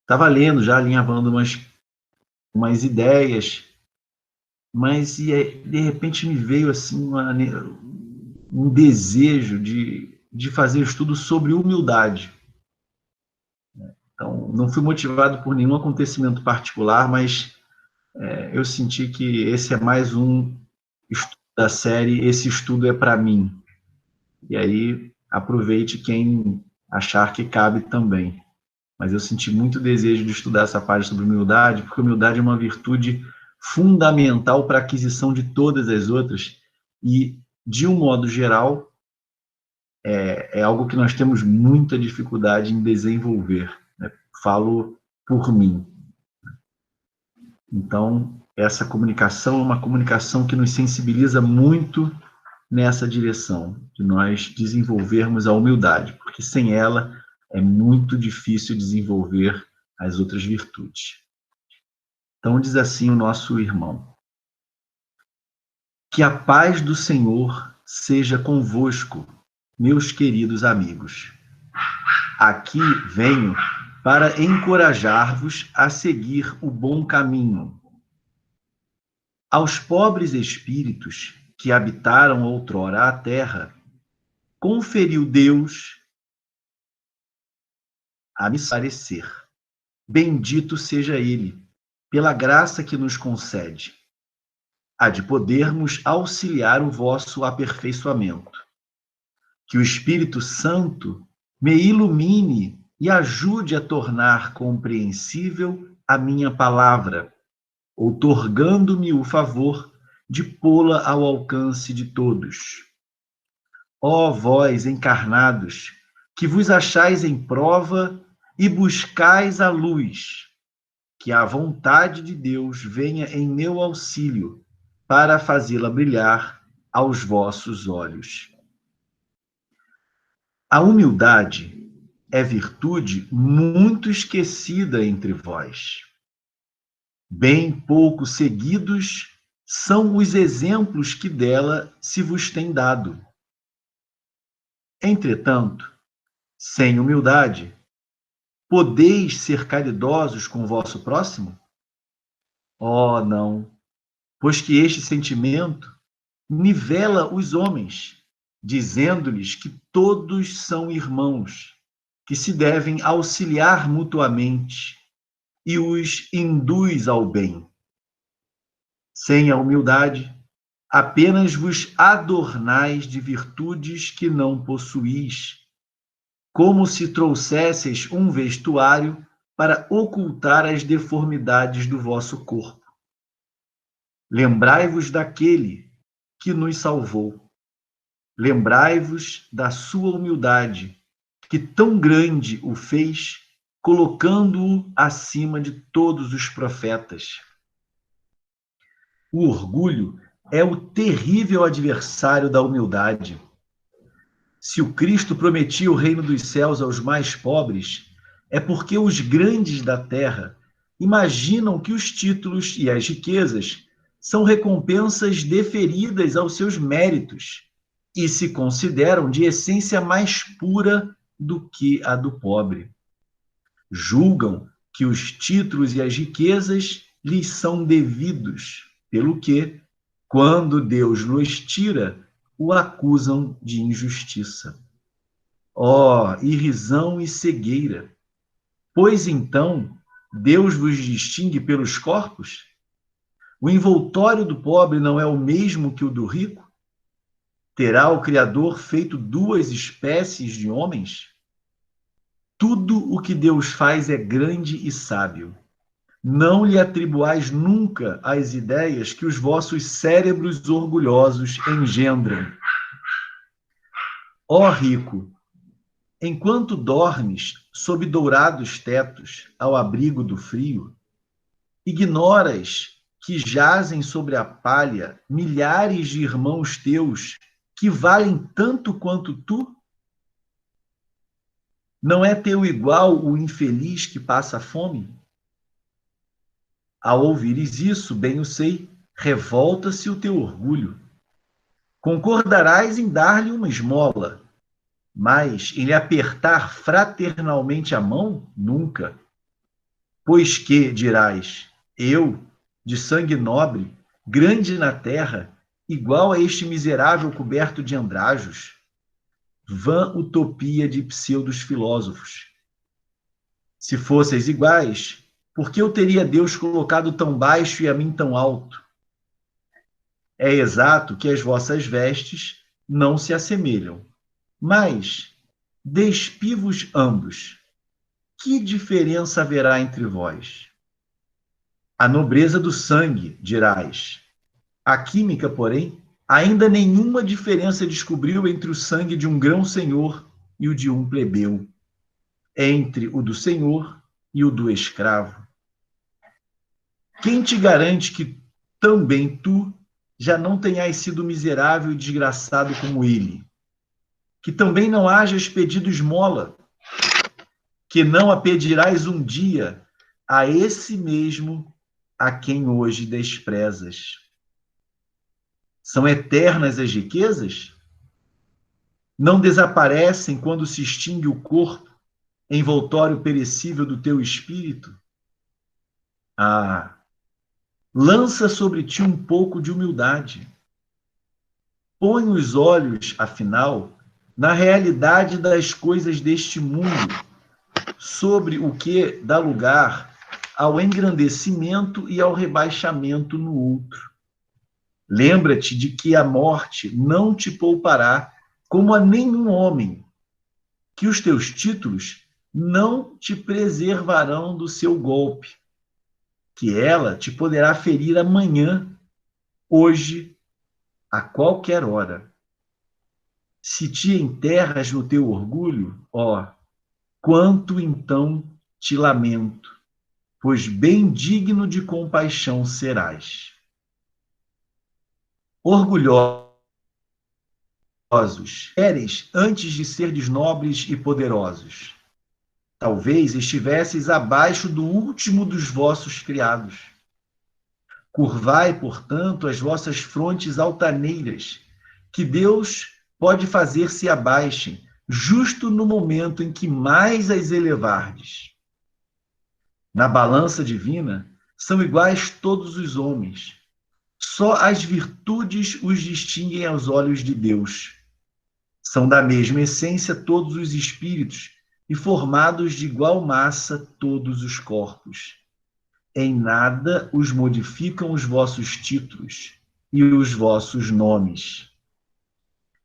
estava lendo, já alinhavando umas ideias, mas de repente me veio assim um desejo de fazer estudo sobre humildade. Então, não fui motivado por nenhum acontecimento particular, mas eu senti que esse é mais um estudo da série, esse estudo é para mim. E aí, aproveite quem achar que cabe também. Mas eu senti muito desejo de estudar essa parte sobre humildade, porque humildade é uma virtude fundamental para a aquisição de todas as outras e, de um modo geral, é algo que nós temos muita dificuldade em desenvolver. Né? Falo por mim. Então, essa comunicação é uma comunicação que nos sensibiliza muito nessa direção, de nós desenvolvermos a humildade, porque sem ela é muito difícil desenvolver as outras virtudes. Então, diz assim o nosso irmão: que a paz do Senhor seja convosco, meus queridos amigos. Aqui venho para encorajar-vos a seguir o bom caminho. Aos pobres espíritos que habitaram outrora a terra, conferiu Deus a me parecer. Bendito seja Ele, pela graça que nos concede, a de podermos auxiliar o vosso aperfeiçoamento. Que o Espírito Santo me ilumine e ajude a tornar compreensível a minha palavra, outorgando-me o favor de pô-la ao alcance de todos. Ó vós encarnados, que vos achais em prova e buscais a luz, que a vontade de Deus venha em meu auxílio para fazê-la brilhar aos vossos olhos. A humildade é virtude muito esquecida entre vós. Bem pouco seguidos são os exemplos que dela se vos tem dado. Entretanto, sem humildade, podeis ser caridosos com o vosso próximo? Oh, não, pois que este sentimento nivela os homens, dizendo-lhes que todos são irmãos, que se devem auxiliar mutuamente e os induz ao bem. Sem a humildade, apenas vos adornais de virtudes que não possuís, como se trouxesseis um vestuário para ocultar as deformidades do vosso corpo. Lembrai-vos daquele que nos salvou. Lembrai-vos da sua humildade, que tão grande o fez, colocando-o acima de todos os profetas. O orgulho é o terrível adversário da humildade. Se o Cristo prometia o reino dos céus aos mais pobres, é porque os grandes da terra imaginam que os títulos e as riquezas são recompensas deferidas aos seus méritos e se consideram de essência mais pura do que a do pobre. Julgam que os títulos e as riquezas lhes são devidos, pelo que, quando Deus los tira, o acusam de injustiça. Ó, irrisão e cegueira! Pois então, Deus vos distingue pelos corpos? O envoltório do pobre não é o mesmo que o do rico? Terá o Criador feito duas espécies de homens? Tudo o que Deus faz é grande e sábio. Não lhe atribuais nunca as ideias que os vossos cérebros orgulhosos engendram. Ó rico, enquanto dormes sob dourados tetos, ao abrigo do frio, ignoras que jazem sobre a palha milhares de irmãos teus que valem tanto quanto tu? Não é teu igual o infeliz que passa fome? Ao ouvires isso, bem o sei, revolta-se o teu orgulho. Concordarás em dar-lhe uma esmola, mas em lhe apertar fraternalmente a mão, nunca. Pois que, dirás, eu, de sangue nobre, grande na terra, igual a este miserável coberto de andrajos? Vã utopia de pseudos filósofos. Se fosseis iguais, por que eu teria Deus colocado tão baixo e a mim tão alto? É exato que as vossas vestes não se assemelham, mas, despivos ambos, que diferença haverá entre vós? A nobreza do sangue, dirás. A química, porém, ainda nenhuma diferença descobriu entre o sangue de um grão-senhor e o de um plebeu, entre o do senhor e o do escravo. Quem te garante que também tu já não tenhas sido miserável e desgraçado como ele? Que também não hajas pedido esmola, que não a pedirás um dia a esse mesmo a quem hoje desprezas. São eternas as riquezas? Não desaparecem quando se extingue o corpo, envoltório perecível do teu espírito? Ah, lança sobre ti um pouco de humildade. Põe os olhos, afinal, na realidade das coisas deste mundo, sobre o que dá lugar ao engrandecimento e ao rebaixamento no outro. Lembra-te de que a morte não te poupará como a nenhum homem, que os teus títulos não te preservarão do seu golpe, que ela te poderá ferir amanhã, hoje, a qualquer hora. Se te enterras no teu orgulho, ó, quanto então te lamento, pois bem digno de compaixão serás. Orgulhosos, eres antes de serdes nobres e poderosos. Talvez estivesseis abaixo do último dos vossos criados. Curvai, portanto, as vossas frontes altaneiras, que Deus pode fazer se abaixem, justo no momento em que mais as elevardes. Na balança divina, são iguais todos os homens. Só as virtudes os distinguem aos olhos de Deus. São da mesma essência todos os espíritos e formados de igual massa todos os corpos. Em nada os modificam os vossos títulos e os vossos nomes.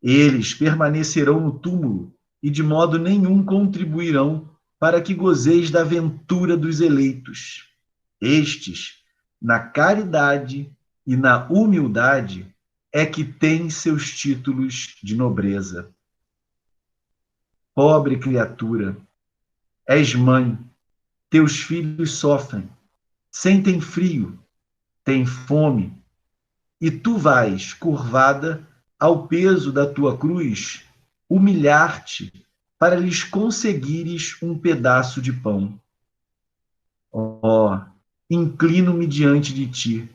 Eles permanecerão no túmulo e de modo nenhum contribuirão para que gozeis da ventura dos eleitos. Estes, na caridade e na humildade, é que têm seus títulos de nobreza. Pobre criatura, és mãe, teus filhos sofrem, sentem frio, têm fome, e tu vais, curvada ao peso da tua cruz, humilhar-te para lhes conseguires um pedaço de pão. Ó, inclino-me diante de ti.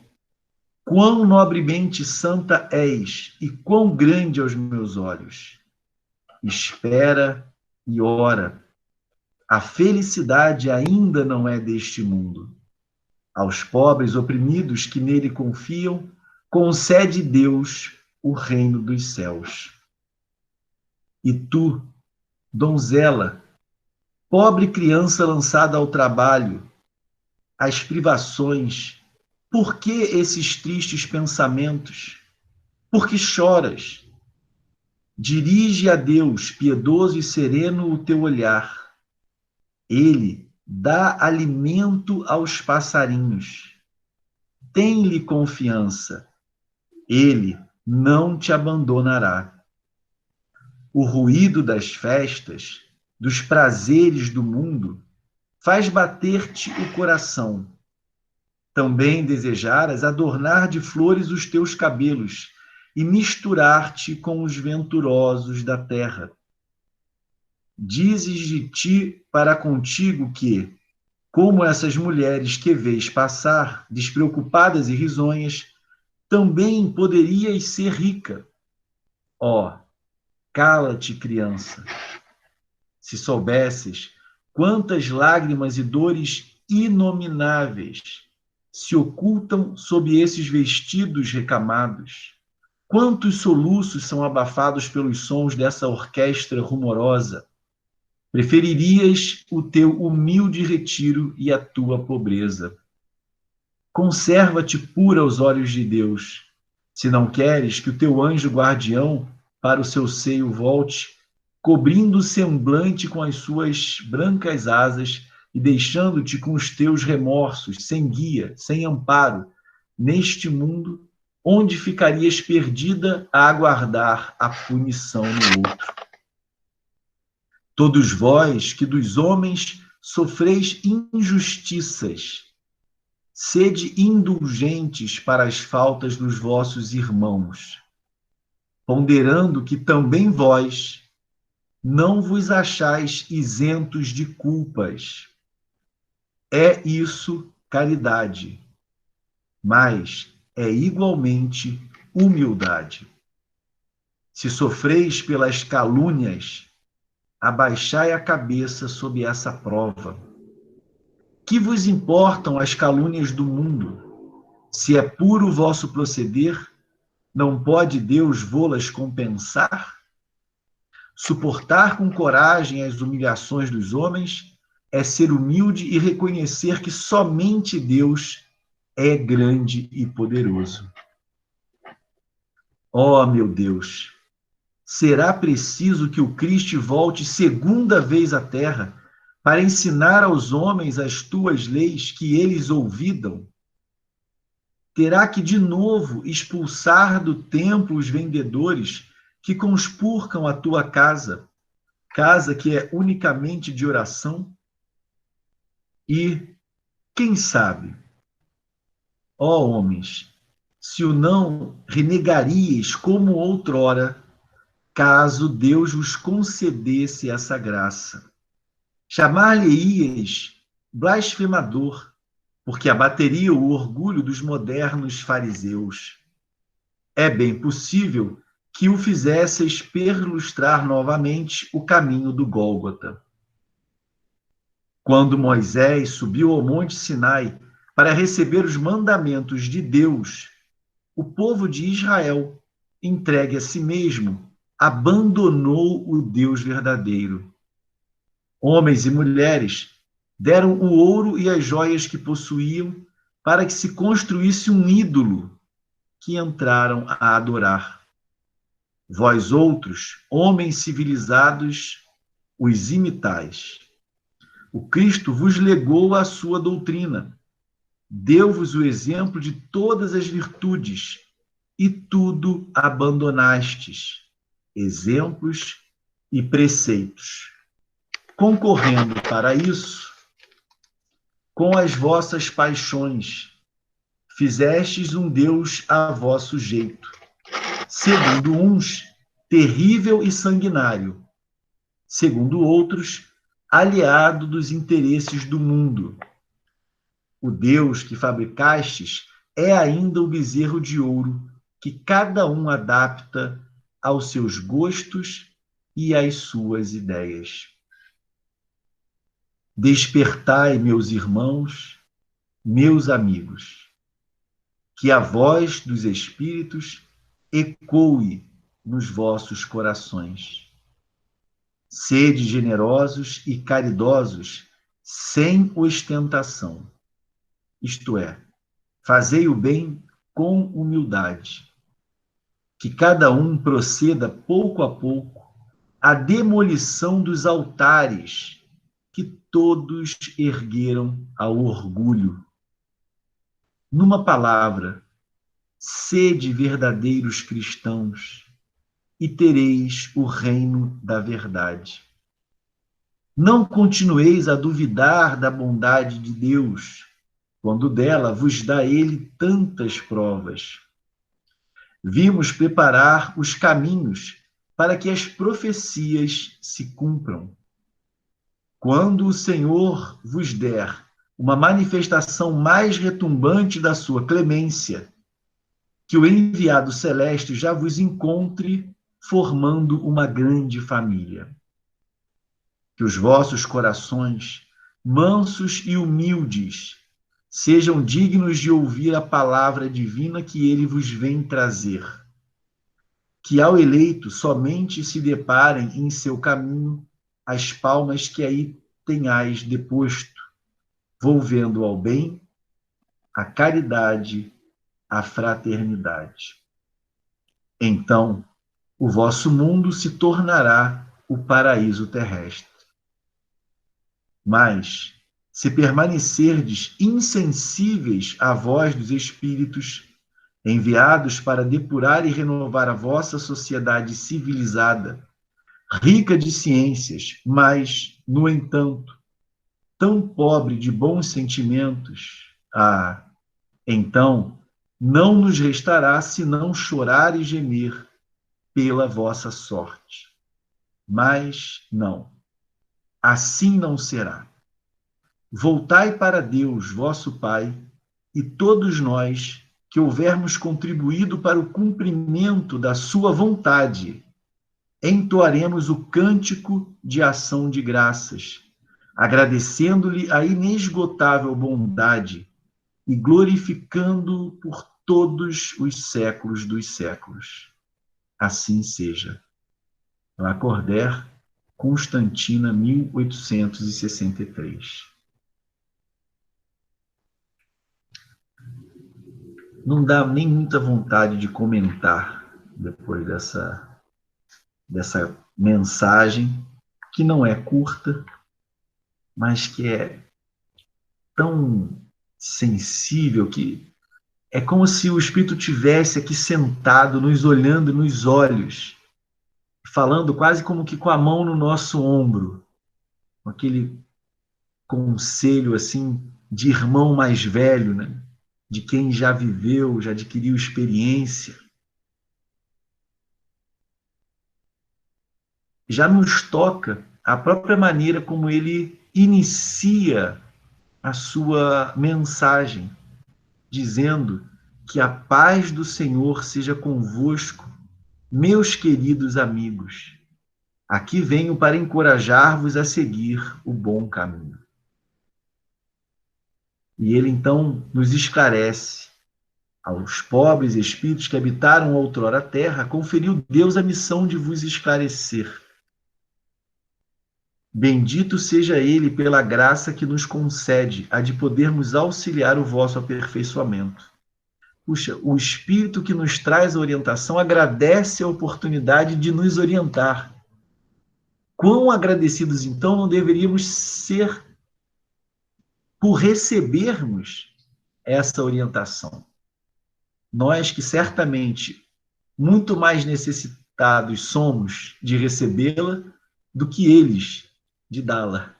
Quão nobremente santa és e quão grande aos meus olhos. Espera e ora. A felicidade ainda não é deste mundo. Aos pobres oprimidos que nele confiam, concede Deus o reino dos céus. E tu, donzela, pobre criança lançada ao trabalho, às privações, por que esses tristes pensamentos? Por que choras? Dirige a Deus, piedoso e sereno, o teu olhar. Ele dá alimento aos passarinhos. Tem-lhe confiança. Ele não te abandonará. O ruído das festas, dos prazeres do mundo, faz bater-te o coração. Também desejaras adornar de flores os teus cabelos e misturar-te com os venturosos da terra. Dizes de ti para contigo que, como essas mulheres que vês passar, despreocupadas e risonhas, também poderias ser rica. Ó, cala-te, criança. Se soubesses quantas lágrimas e dores inomináveis se ocultam sob esses vestidos recamados? Quantos soluços são abafados pelos sons dessa orquestra rumorosa? Preferirias o teu humilde retiro e a tua pobreza. Conserva-te pura aos olhos de Deus, se não queres que o teu anjo guardião para o seu seio volte, cobrindo o semblante com as suas brancas asas e deixando-te com os teus remorsos, sem guia, sem amparo, neste mundo onde ficarias perdida a aguardar a punição no outro. Todos vós que dos homens sofreis injustiças, sede indulgentes para as faltas dos vossos irmãos, ponderando que também vós não vos achais isentos de culpas. É isso caridade, mas é igualmente humildade. Se sofreis pelas calúnias, abaixai a cabeça sob essa prova. Que vos importam as calúnias do mundo? Se é puro o vosso proceder, não pode Deus vô-las compensar? Suportar com coragem as humilhações dos homens é ser humilde e reconhecer que somente Deus é grande e poderoso. Ó, meu Deus, será preciso que o Cristo volte segunda vez à terra para ensinar aos homens as tuas leis que eles ouvidam? Terá que de novo expulsar do templo os vendedores que conspurcam a tua casa, casa que é unicamente de oração? E, quem sabe, ó homens, se o não renegaríeis como outrora, caso Deus vos concedesse essa graça. Chamar-lhe-íeis blasfemador, porque abateria o orgulho dos modernos fariseus. É bem possível que o fizesseis perlustrar novamente o caminho do Gólgota. Quando Moisés subiu ao monte Sinai para receber os mandamentos de Deus, o povo de Israel, entregue a si mesmo, abandonou o Deus verdadeiro. Homens e mulheres deram o ouro e as joias que possuíam para que se construísse um ídolo que entraram a adorar. Vós outros, homens civilizados, os imitais. O Cristo vos legou a sua doutrina, deu-vos o exemplo de todas as virtudes, e tudo abandonastes, exemplos e preceitos, concorrendo para isso com as vossas paixões, fizestes um Deus a vosso jeito, segundo uns, terrível e sanguinário, segundo outros, aliado dos interesses do mundo. O Deus que fabricastes é ainda o bezerro de ouro que cada um adapta aos seus gostos e às suas ideias. Despertai, meus irmãos, meus amigos, que a voz dos Espíritos ecoe nos vossos corações. Sede generosos e caridosos, sem ostentação. Isto é, fazei o bem com humildade. Que cada um proceda pouco a pouco à demolição dos altares que todos ergueram ao orgulho. Numa palavra, sede verdadeiros cristãos e tereis o reino da verdade. Não continueis a duvidar da bondade de Deus, quando dela vos dá ele tantas provas. Vimos preparar os caminhos para que as profecias se cumpram. Quando o Senhor vos der uma manifestação mais retumbante da sua clemência, que o enviado celeste já vos encontre formando uma grande família. Que os vossos corações mansos e humildes, sejam dignos de ouvir a palavra divina que ele vos vem trazer. Que ao eleito somente se deparem em seu caminho as palmas que aí tenhais deposto, volvendo ao bem, à caridade, à fraternidade. Então, o vosso mundo se tornará o paraíso terrestre. Mas, se permanecerdes insensíveis à voz dos espíritos enviados para depurar e renovar a vossa sociedade civilizada, rica de ciências, mas, no entanto, tão pobre de bons sentimentos, então não nos restará senão chorar e gemer pela vossa sorte. Mas não, assim não será. Voltai para Deus, vosso Pai, e todos nós que houvermos contribuído para o cumprimento da sua vontade, entoaremos o cântico de ação de graças, agradecendo-lhe a inesgotável bondade e glorificando-o por todos os séculos dos séculos. Assim seja. Lacordaire, Constantina, 1863. Não dá nem muita vontade de comentar depois dessa mensagem, que não é curta, mas que é tão sensível, que é como se o Espírito tivesse aqui sentado, nos olhando nos olhos, falando quase como que com a mão no nosso ombro, com aquele conselho assim de irmão mais velho, né? De quem já viveu, já adquiriu experiência. Já nos toca a própria maneira como ele inicia a sua mensagem, dizendo que a paz do Senhor seja convosco, meus queridos amigos. Aqui venho para encorajar-vos a seguir o bom caminho. E ele então nos esclarece: aos pobres espíritos que habitaram outrora a terra, conferiu Deus a missão de vos esclarecer. Bendito seja ele pela graça que nos concede a de podermos auxiliar o vosso aperfeiçoamento. Puxa, o Espírito que nos traz a orientação agradece a oportunidade de nos orientar. Quão agradecidos, então, não deveríamos ser por recebermos essa orientação? Nós que certamente muito mais necessitados somos de recebê-la do que eles de dá-la.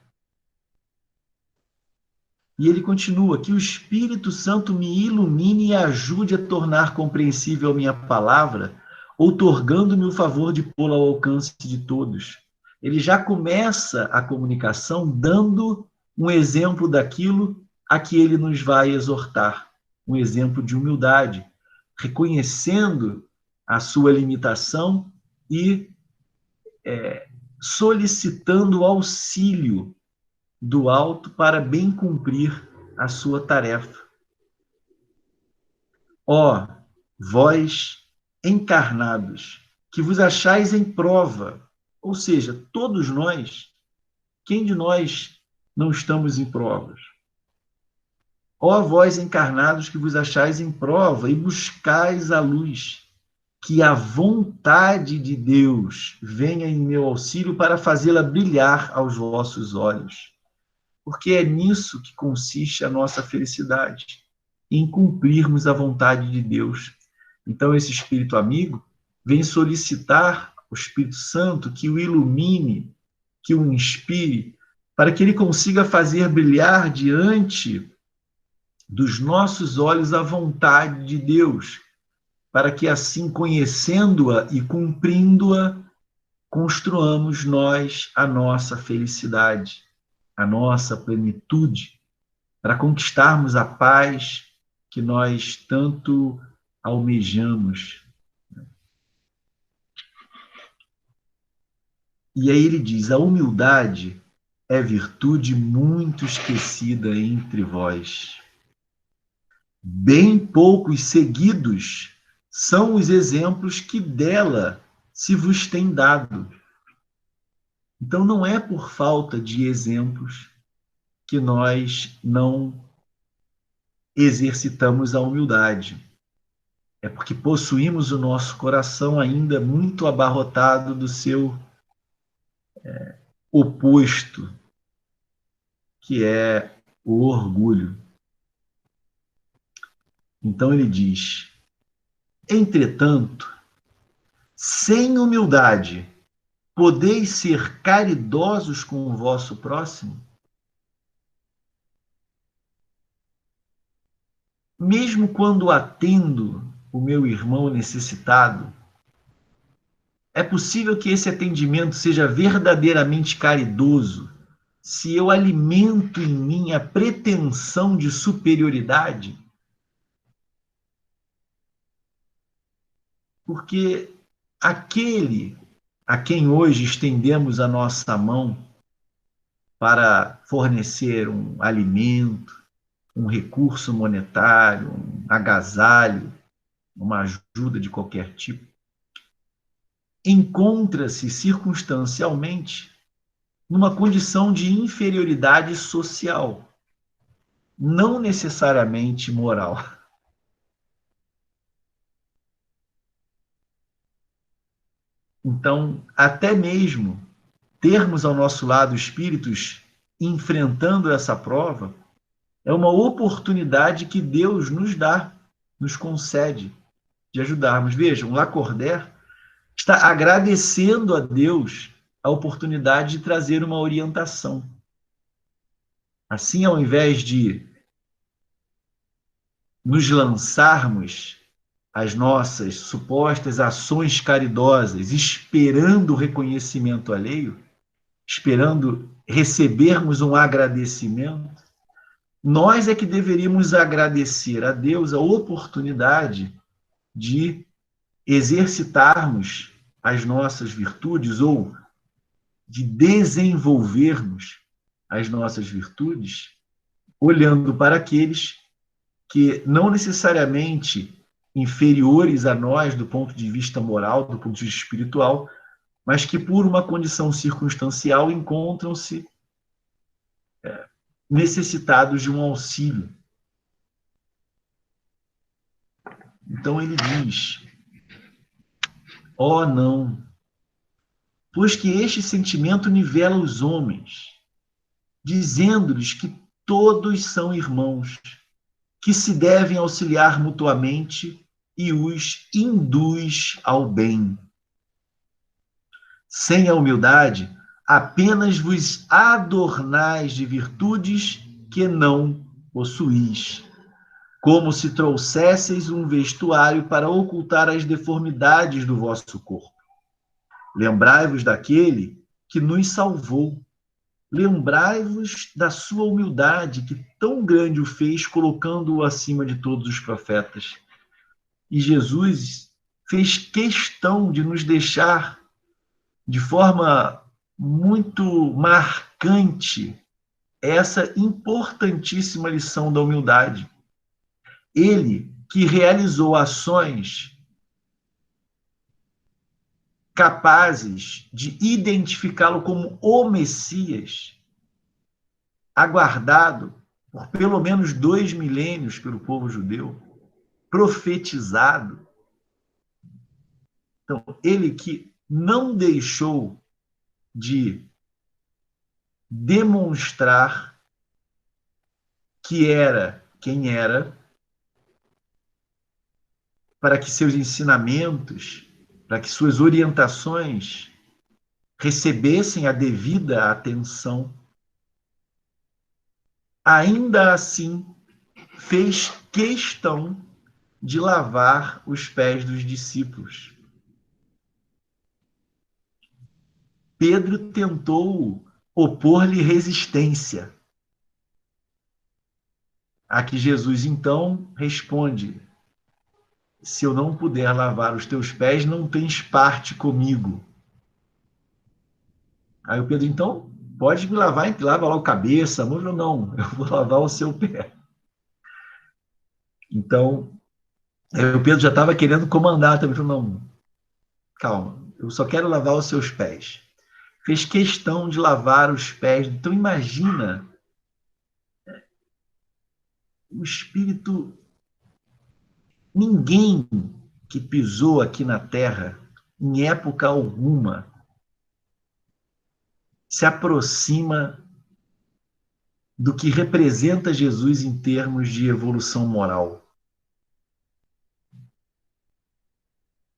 E ele continua: que o Espírito Santo me ilumine e ajude a tornar compreensível a minha palavra, outorgando-me o favor de pô-la ao alcance de todos. Ele já começa a comunicação dando um exemplo daquilo a que ele nos vai exortar, um exemplo de humildade, reconhecendo a sua limitação e solicitando o auxílio do alto para bem cumprir a sua tarefa. Ó, vós encarnados, que vos achais em prova, ou seja, todos nós, quem de nós não estamos em provas? Ó, vós encarnados, que vos achais em prova e buscais a luz, que a vontade de Deus venha em meu auxílio para fazê-la brilhar aos vossos olhos. Porque é nisso que consiste a nossa felicidade, em cumprirmos a vontade de Deus. Então, esse Espírito amigo vem solicitar o Espírito Santo que o ilumine, que o inspire, para que ele consiga fazer brilhar diante dos nossos olhos a vontade de Deus, para que assim, conhecendo-a e cumprindo-a, construamos nós a nossa felicidade, a nossa plenitude, para conquistarmos a paz que nós tanto almejamos. E aí ele diz: a humildade é virtude muito esquecida entre vós. Bem poucos seguidos são os exemplos que dela se vos tem dado. Então, não é por falta de exemplos que nós não exercitamos a humildade. É porque possuímos o nosso coração ainda muito abarrotado do seu oposto, que é o orgulho. Então ele diz: entretanto, sem humildade, podeis ser caridosos com o vosso próximo? Mesmo quando atendo o meu irmão necessitado, é possível que esse atendimento seja verdadeiramente caridoso se eu alimento em mim a pretensão de superioridade? Porque aquele a quem hoje estendemos a nossa mão para fornecer um alimento, um recurso monetário, um agasalho, uma ajuda de qualquer tipo, encontra-se circunstancialmente numa condição de inferioridade social, não necessariamente moral. Então, até mesmo termos ao nosso lado espíritos enfrentando essa prova é uma oportunidade que Deus nos dá, nos concede de ajudarmos. Vejam, Lacordaire está agradecendo a Deus a oportunidade de trazer uma orientação. Assim, ao invés de nos lançarmos às nossas supostas ações caridosas, esperando o reconhecimento alheio, esperando recebermos um agradecimento, nós é que deveríamos agradecer a Deus a oportunidade de exercitarmos as nossas virtudes ou de desenvolvermos as nossas virtudes, olhando para aqueles que não necessariamente inferiores a nós do ponto de vista moral, do ponto de vista espiritual, mas que por uma condição circunstancial encontram-se necessitados de um auxílio. Então ele diz: ó, não, pois que este sentimento nivela os homens, dizendo-lhes que todos são irmãos, que se devem auxiliar mutuamente e os induz ao bem. Sem a humildade, apenas vos adornais de virtudes que não possuís, como se trouxesseis um vestuário para ocultar as deformidades do vosso corpo. Lembrai-vos daquele que nos salvou. Lembrai-vos da sua humildade, que tão grande o fez, colocando-o acima de todos os profetas. E Jesus fez questão de nos deixar, de forma muito marcante, essa importantíssima lição da humildade. Ele que realizou ações capazes de identificá-lo como o Messias, aguardado por pelo menos 2 milênios pelo povo judeu, profetizado. Então, ele que não deixou de demonstrar que era quem era, para que seus ensinamentos, para que suas orientações recebessem a devida atenção, ainda assim fez questão de lavar os pés dos discípulos. Pedro tentou opor-lhe resistência, a que Jesus então responde: se eu não puder lavar os teus pés, não tens parte comigo. Aí o Pedro, então, pode me lavar, lava lá o cabeça, a mão. Não, eu vou lavar o seu pé. Então, o Pedro já estava querendo comandar também. Falou, não, calma, eu só quero lavar os seus pés. Fez questão de lavar os pés. Então, imagina o Espírito. Ninguém que pisou aqui na Terra, em época alguma, se aproxima do que representa Jesus em termos de evolução moral.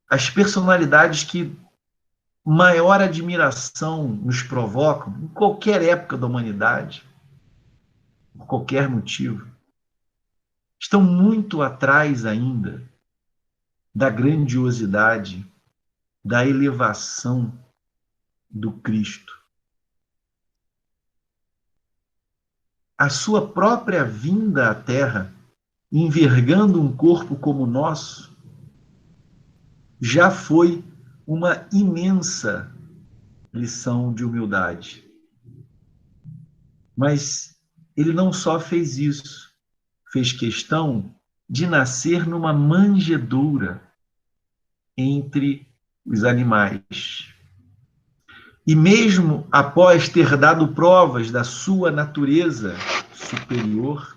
As personalidades que maior admiração nos provocam, em qualquer época da humanidade, por qualquer motivo, estão muito atrás ainda da grandiosidade, da elevação do Cristo. A sua própria vinda à Terra, envergando um corpo como o nosso, já foi uma imensa lição de humildade. Mas ele não só fez isso, fez questão de nascer numa manjedoura entre os animais. E mesmo após ter dado provas da sua natureza superior,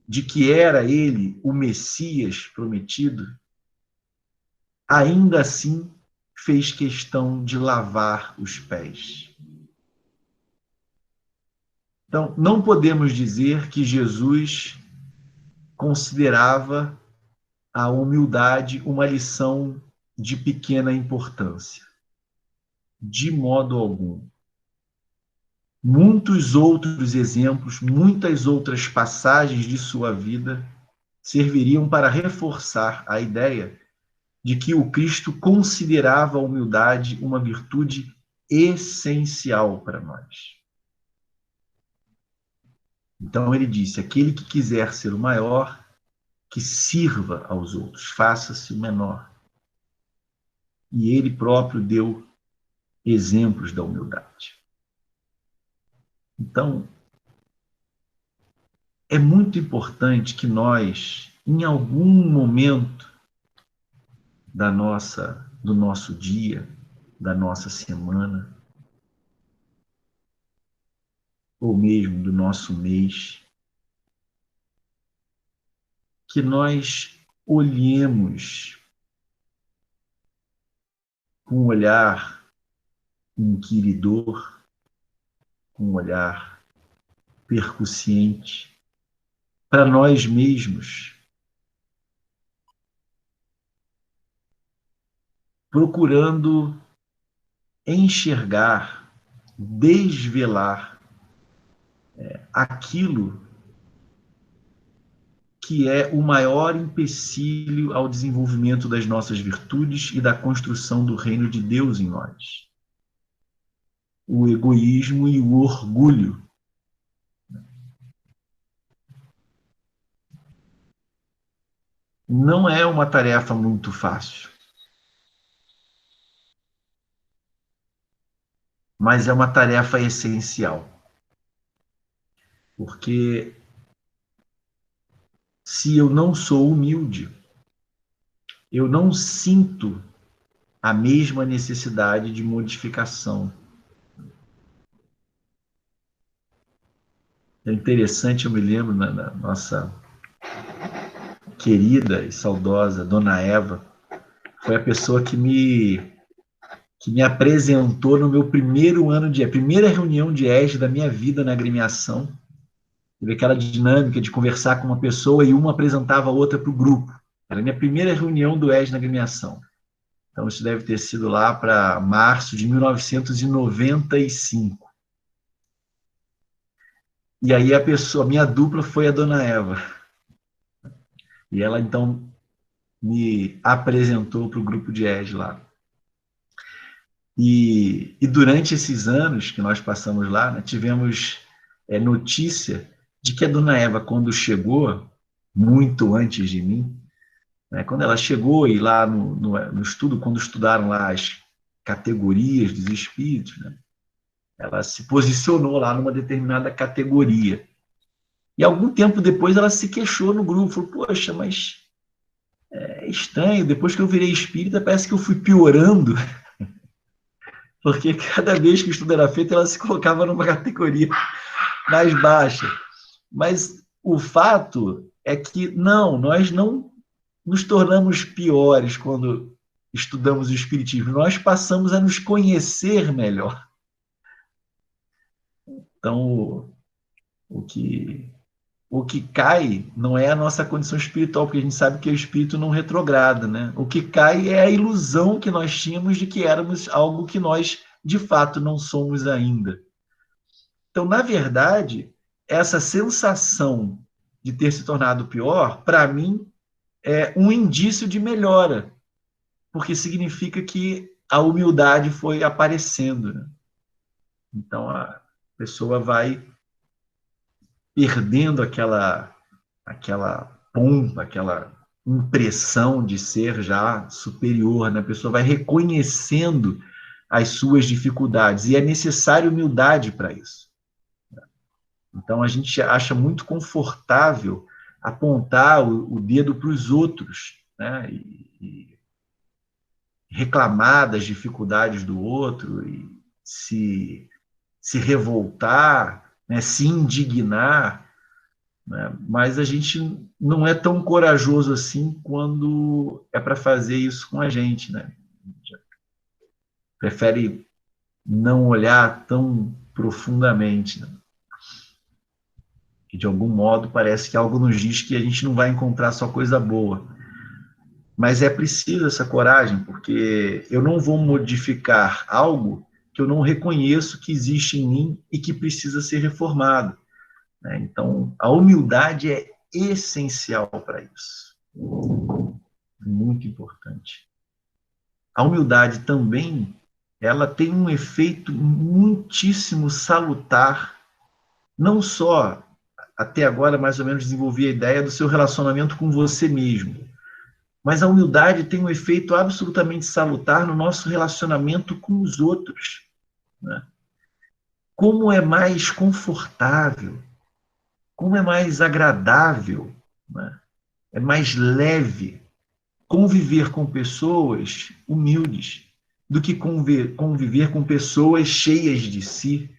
de que era ele o Messias prometido, ainda assim fez questão de lavar os pés. Então, não podemos dizer que Jesus considerava a humildade uma lição de pequena importância. De modo algum. Muitos outros exemplos, muitas outras passagens de sua vida serviriam para reforçar a ideia de que o Cristo considerava a humildade uma virtude essencial para nós. Então ele disse: aquele que quiser ser o maior, que sirva aos outros, faça-se o menor. E ele próprio deu exemplos da humildade. Então, é muito importante que nós, em algum momento do nosso dia, da nossa semana, ou mesmo do nosso mês, que nós olhemos com um olhar inquiridor, com um olhar percussiente, para nós mesmos, procurando enxergar, desvelar aquilo que é o maior empecilho ao desenvolvimento das nossas virtudes e da construção do reino de Deus em nós. O egoísmo e o orgulho. Não é uma tarefa muito fácil, mas é uma tarefa essencial. Porque se eu não sou humilde, eu não sinto a mesma necessidade de modificação. É interessante, eu me lembro na nossa querida e saudosa Dona Eva, foi a pessoa que me apresentou no meu primeiro ano a primeira reunião de ESG da minha vida na agremiação. Teve aquela dinâmica de conversar com uma pessoa e uma apresentava a outra para o grupo. Era a minha primeira reunião do ESG na agremiação. Então, isso deve ter sido lá para março de 1995. E aí a minha dupla foi a Dona Eva. E ela, então, me apresentou para o grupo de ESG lá. E durante esses anos que nós passamos lá, né, tivemos notícia de que a Dona Eva, quando chegou, muito antes de mim, né, quando ela chegou e lá no estudo, quando estudaram lá categorias dos espíritos, né? Ela se posicionou lá numa determinada categoria. E algum tempo depois ela se queixou no grupo, falou, poxa, mas é estranho, depois que eu virei espírita parece que eu fui piorando, porque cada vez que o estudo era feito ela se colocava numa categoria mais baixa. Mas o fato é que não, nós não nos tornamos piores quando estudamos o espiritismo, nós passamos a nos conhecer melhor. Então, o que cai não é a nossa condição espiritual, porque a gente sabe que o espírito não retrograda, né? O que cai é a ilusão que nós tínhamos de que éramos algo que nós, de fato, não somos ainda. Então, na verdade, essa sensação de ter se tornado pior, para mim, é um indício de melhora, porque significa que a humildade foi aparecendo, né? Então, a pessoa vai perdendo aquela pompa, aquela impressão de ser já superior, né? A pessoa vai reconhecendo as suas dificuldades, e é necessária humildade para isso. Então, a gente acha muito confortável apontar o dedo para os outros, né? E reclamar das dificuldades do outro, e se revoltar, né? Se indignar, né? Mas a gente não é tão corajoso assim quando é para fazer isso com a gente, né? Prefere não olhar tão profundamente, né? Que de algum modo parece que algo nos diz que a gente não vai encontrar só coisa boa. Mas é preciso essa coragem, porque eu não vou modificar algo que eu não reconheço que existe em mim e que precisa ser reformado, né? Então, a humildade é essencial para isso. Muito importante. A humildade também, ela tem um efeito muitíssimo salutar, não só, até agora, mais ou menos, desenvolvi a ideia do seu relacionamento com você mesmo, mas a humildade tem um efeito absolutamente salutar no nosso relacionamento com os outros, né? Como é mais confortável, como é mais agradável, né? É mais leve conviver com pessoas humildes do que conviver com pessoas cheias de si,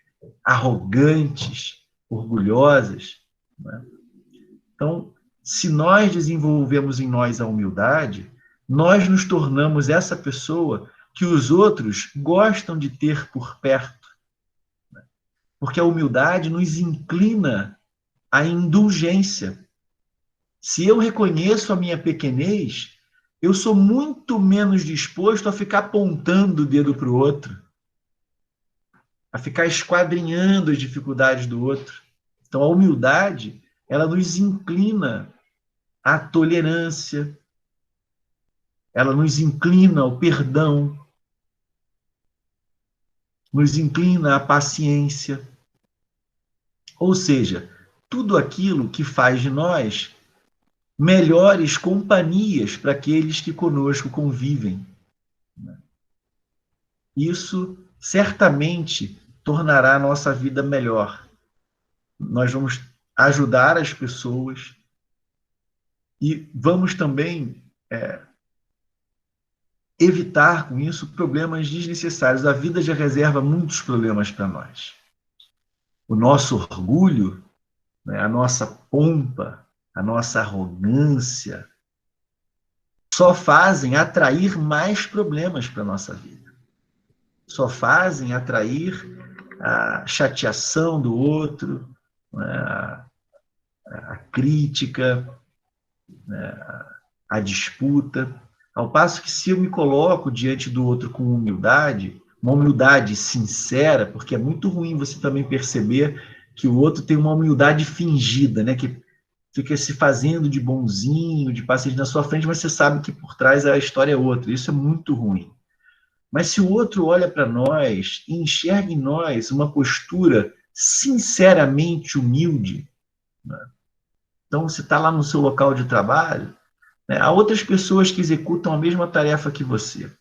arrogantes, orgulhosas, né? Então, se nós desenvolvemos em nós a humildade, nós nos tornamos essa pessoa que os outros gostam de ter por perto, né? Porque a humildade nos inclina à indulgência. Se eu reconheço a minha pequenez, eu sou muito menos disposto a ficar apontando o dedo para o outro, a ficar esquadrinhando as dificuldades do outro. Então, a humildade, ela nos inclina à tolerância, ela nos inclina ao perdão, nos inclina à paciência. Ou seja, tudo aquilo que faz de nós melhores companhias para aqueles que conosco convivem. Isso certamente tornará a nossa vida melhor. Nós vamos ajudar as pessoas e vamos também evitar com isso problemas desnecessários. A vida já reserva muitos problemas para nós. O nosso orgulho, né, a nossa pompa, a nossa arrogância, só fazem atrair mais problemas para a nossa vida. Só fazem atrair a chateação do outro, né, a crítica, né, a disputa. Ao passo que, se eu me coloco diante do outro com humildade, uma humildade sincera, porque é muito ruim você também perceber que o outro tem uma humildade fingida, né, que fica se fazendo de bonzinho, de paciente na sua frente, mas você sabe que por trás a história é outra. Isso é muito ruim. Mas se o outro olha para nós e enxerga em nós uma postura sinceramente humilde, né? Então você está lá no seu local de trabalho, né? Há outras pessoas que executam a mesma tarefa que você.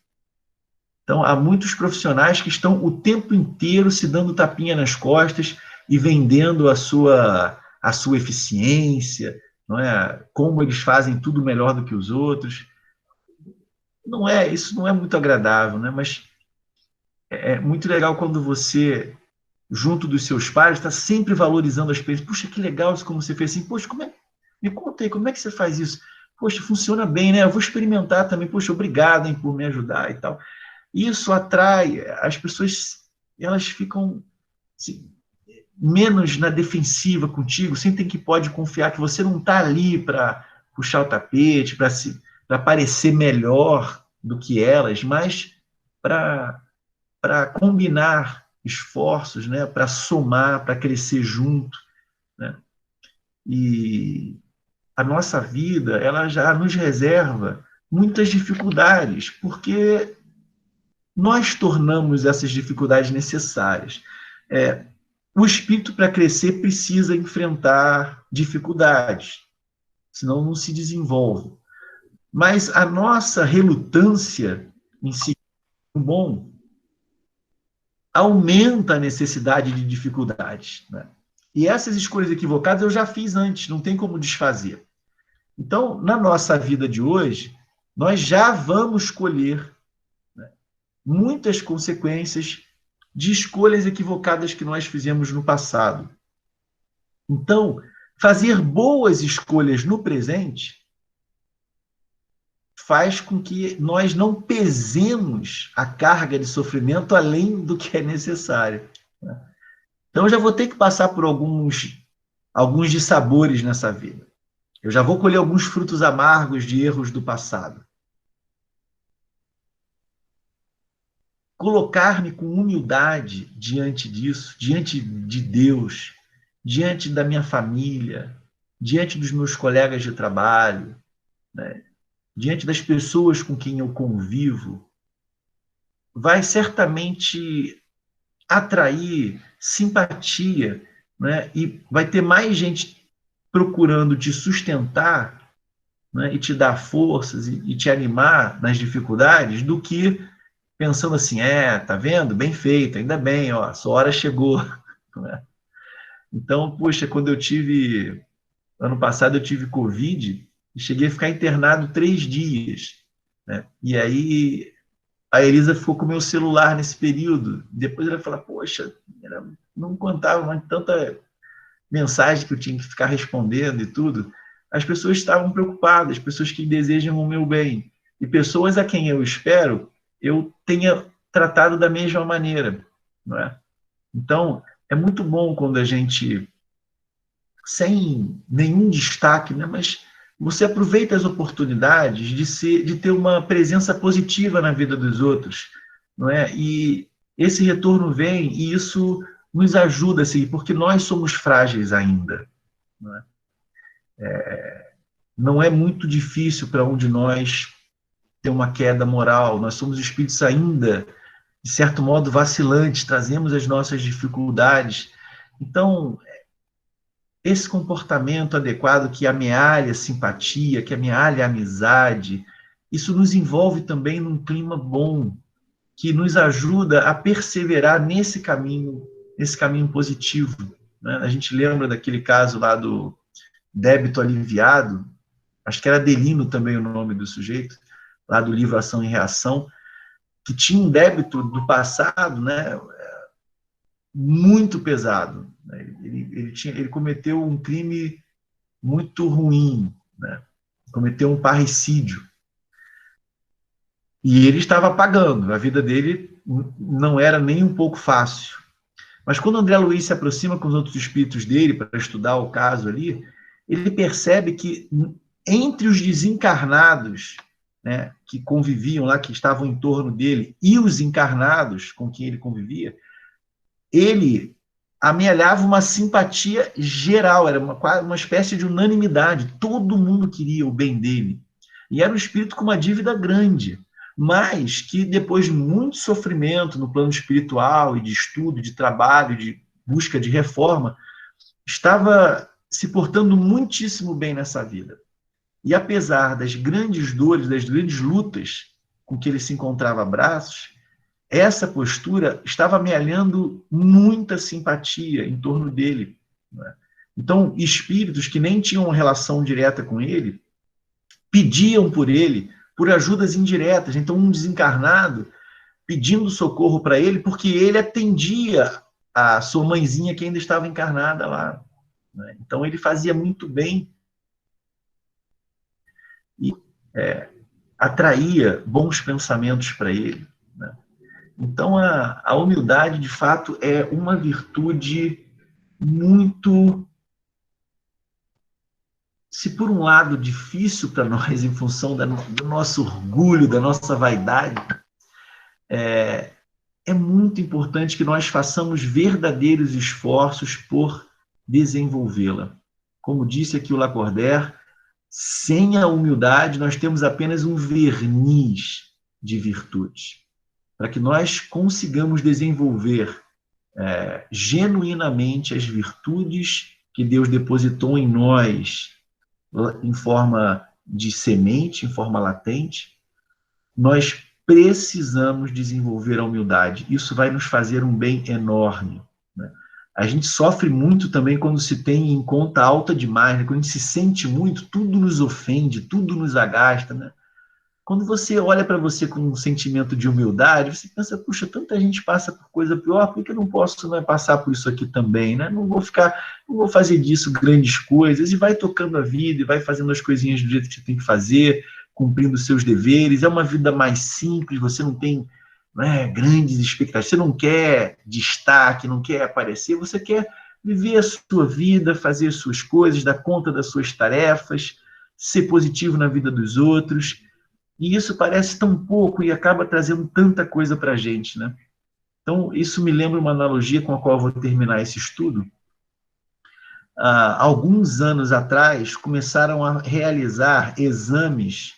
Então, há muitos profissionais que estão o tempo inteiro se dando tapinha nas costas e vendendo a sua eficiência, não é? Como eles fazem tudo melhor do que os outros. Não é, isso não é muito agradável, né? Mas é muito legal quando você, junto dos seus pares, está sempre valorizando as experiência. Puxa, que legal isso como você fez assim. Poxa, me conta aí, como é que você faz isso? Poxa, funciona bem, né? Eu vou experimentar também. Poxa, obrigado, hein, por me ajudar e tal. Isso atrai, as pessoas, elas ficam assim, menos na defensiva contigo, sentem que pode confiar que você não está ali para puxar o tapete, para parecer melhor do que elas, mas para combinar esforços, né, para somar, para crescer junto, né? E a nossa vida, ela já nos reserva muitas dificuldades, porque nós tornamos essas dificuldades necessárias. O espírito, para crescer, precisa enfrentar dificuldades, senão não se desenvolve. Mas a nossa relutância em si, bom, aumenta a necessidade de dificuldades, né? E essas escolhas equivocadas eu já fiz antes, não tem como desfazer. Então, na nossa vida de hoje, nós já vamos colher, né, muitas consequências de escolhas equivocadas que nós fizemos no passado. Então, fazer boas escolhas no presente faz com que nós não pesemos a carga de sofrimento além do que é necessário, né? Então, eu já vou ter que passar por alguns dissabores nessa vida. Eu já vou colher alguns frutos amargos de erros do passado. Colocar-me com humildade diante disso, diante de Deus, diante da minha família, diante dos meus colegas de trabalho, né, diante das pessoas com quem eu convivo, vai certamente atrair simpatia, né, e vai ter mais gente procurando te sustentar, né, e te dar forças e te animar nas dificuldades do que pensando assim, tá vendo? Bem feito, ainda bem, ó, sua hora chegou. Né? Então, puxa, ano passado eu tive Covid e cheguei a ficar internado 3 dias, né? E aí a Elisa ficou com o meu celular nesse período. Depois ela falou, poxa, não contava mais tanta mensagem que eu tinha que ficar respondendo e tudo. As pessoas estavam preocupadas, pessoas que desejam o meu bem. E pessoas a quem eu espero eu tenha tratado da mesma maneira, não é? Então, é muito bom quando a gente, sem nenhum destaque, né, mas você aproveita as oportunidades de ter uma presença positiva na vida dos outros, não é? E esse retorno vem e isso nos ajuda a seguir, porque nós somos frágeis ainda, não é? Não é muito difícil para um de nós ter uma queda moral, nós somos espíritos ainda, de certo modo, vacilantes, trazemos as nossas dificuldades. Então, esse comportamento adequado que amealha a simpatia, que amealha a amizade, isso nos envolve também num clima bom, que nos ajuda a perseverar nesse caminho positivo, né? A gente lembra daquele caso lá do débito aliviado, acho que era Adelino também o nome do sujeito, lá do livro Ação e Reação, que tinha um débito do passado, né, muito pesado. Né? Ele cometeu um crime muito ruim, né? Cometeu um parricídio. E ele estava pagando, a vida dele não era nem um pouco fácil. Mas quando André Luiz se aproxima com os outros espíritos dele para estudar o caso ali, ele percebe que entre os desencarnados, né, que conviviam lá, que estavam em torno dele, e os encarnados com quem ele convivia, ele amealhava uma simpatia geral, era uma espécie de unanimidade, todo mundo queria o bem dele. E era um espírito com uma dívida grande, mas que depois de muito sofrimento no plano espiritual e de estudo, de trabalho, de busca de reforma, estava se portando muitíssimo bem nessa vida. E apesar das grandes dores, das grandes lutas com que ele se encontrava a braços, essa postura estava amealhando muita simpatia em torno dele, né? Então, espíritos que nem tinham relação direta com ele pediam por ele, por ajudas indiretas. Então, um desencarnado pedindo socorro para ele, porque ele atendia a sua mãezinha que ainda estava encarnada lá, né? Então, ele fazia muito bem e atraía bons pensamentos para ele, né? Então, a humildade, de fato, é uma virtude muito, se por um lado difícil para nós, em função do nosso orgulho, da nossa vaidade, é muito importante que nós façamos verdadeiros esforços por desenvolvê-la. Como disse aqui o Lacordaire, sem a humildade nós temos apenas um verniz de virtude. Para que nós consigamos desenvolver genuinamente as virtudes que Deus depositou em nós em forma de semente, em forma latente, nós precisamos desenvolver a humildade. Isso vai nos fazer um bem enorme, né? A gente sofre muito também quando se tem em conta alta demais, né? Quando a gente se sente muito, tudo nos ofende, tudo nos agasta, né? Quando você olha para você com um sentimento de humildade, você pensa, puxa, tanta gente passa por coisa pior, por que eu não posso passar por isso aqui também, né? Não vou fazer disso grandes coisas, e vai tocando a vida, e vai fazendo as coisinhas do jeito que você tem que fazer, cumprindo os seus deveres. É uma vida mais simples, você não tem, né, grandes expectativas, você não quer destaque, não quer aparecer, você quer viver a sua vida, fazer as suas coisas, dar conta das suas tarefas, ser positivo na vida dos outros. E isso parece tão pouco e acaba trazendo tanta coisa para a gente, né? Então, isso me lembra uma analogia com a qual eu vou terminar esse estudo. Alguns anos atrás, começaram a realizar exames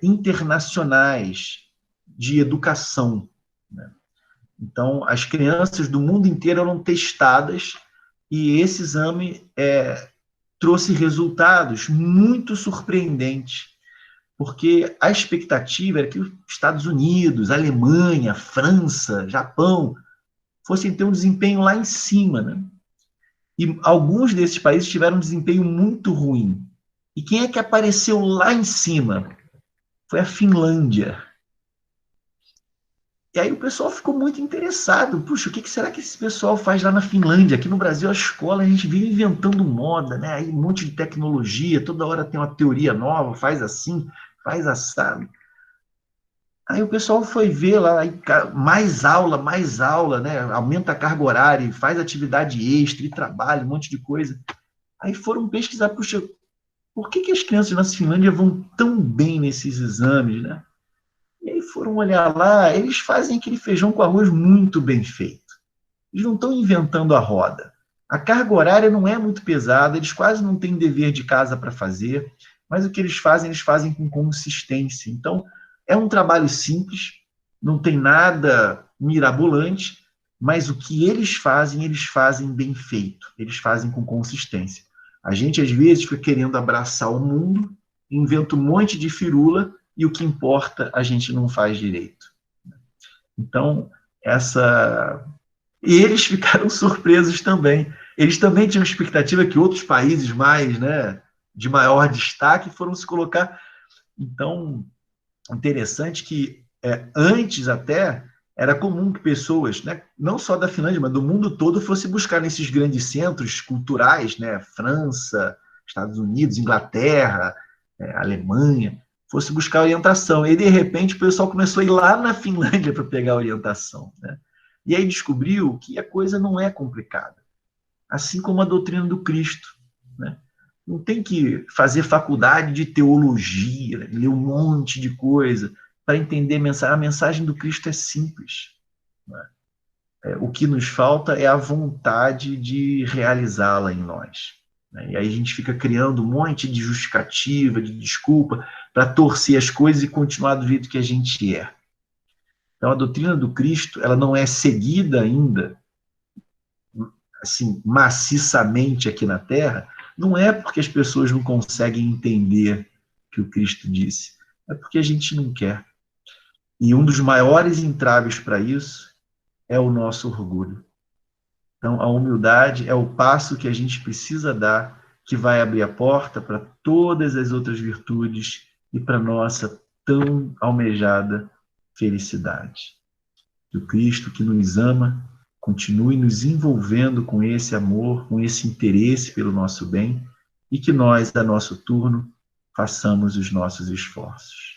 internacionais de educação, né? Então, as crianças do mundo inteiro eram testadas e esse exame trouxe resultados muito surpreendentes, porque a expectativa era que os Estados Unidos, Alemanha, França, Japão fossem ter um desempenho lá em cima, né? E alguns desses países tiveram um desempenho muito ruim. E quem é que apareceu lá em cima? Foi a Finlândia. E aí o pessoal ficou muito interessado. Puxa, o que será que esse pessoal faz lá na Finlândia? Aqui no Brasil, a escola, a gente vive inventando moda, né? Aí um monte de tecnologia, toda hora tem uma teoria nova, faz assim, faz assado. Aí o pessoal foi ver lá, mais aula, né? Aumenta a carga horária, faz atividade extra e trabalho, um monte de coisa. Aí foram pesquisar, puxa, por que as crianças na Finlândia vão tão bem nesses exames, né? E aí foram olhar lá, eles fazem aquele feijão com arroz muito bem feito. Eles não estão inventando a roda. A carga horária não é muito pesada, eles quase não têm dever de casa para fazer, mas o que eles fazem com consistência. Então, é um trabalho simples, não tem nada mirabolante, mas o que eles fazem bem feito, eles fazem com consistência. A gente, às vezes, fica querendo abraçar o mundo, inventa um monte de firula, e o que importa a gente não faz direito. Então, e eles ficaram surpresos também. Eles também tinham expectativa que outros países mais, né, de maior destaque foram se colocar. Então, interessante que antes até era comum que pessoas, né, não só da Finlândia, mas do mundo todo, fossem buscar nesses grandes centros culturais, né, França, Estados Unidos, Inglaterra, Alemanha, fosse buscar orientação. E, de repente, o pessoal começou a ir lá na Finlândia para pegar orientação, né? E aí descobriu que a coisa não é complicada. Assim como a doutrina do Cristo, né? Não tem que fazer faculdade de teologia, ler um monte de coisa para entender a mensagem. A mensagem do Cristo é simples, né? O que nos falta é a vontade de realizá-la em nós, né? E aí a gente fica criando um monte de justificativa, de desculpa, para torcer as coisas e continuar do jeito que a gente é. Então, a doutrina do Cristo, ela não é seguida ainda, assim, maciçamente aqui na Terra, não é porque as pessoas não conseguem entender o que o Cristo disse, é porque a gente não quer. E um dos maiores entraves para isso é o nosso orgulho. Então, a humildade é o passo que a gente precisa dar, que vai abrir a porta para todas as outras virtudes e para a nossa tão almejada felicidade. Que o Cristo que nos ama continue nos envolvendo com esse amor, com esse interesse pelo nosso bem, e que nós, a nosso turno, façamos os nossos esforços.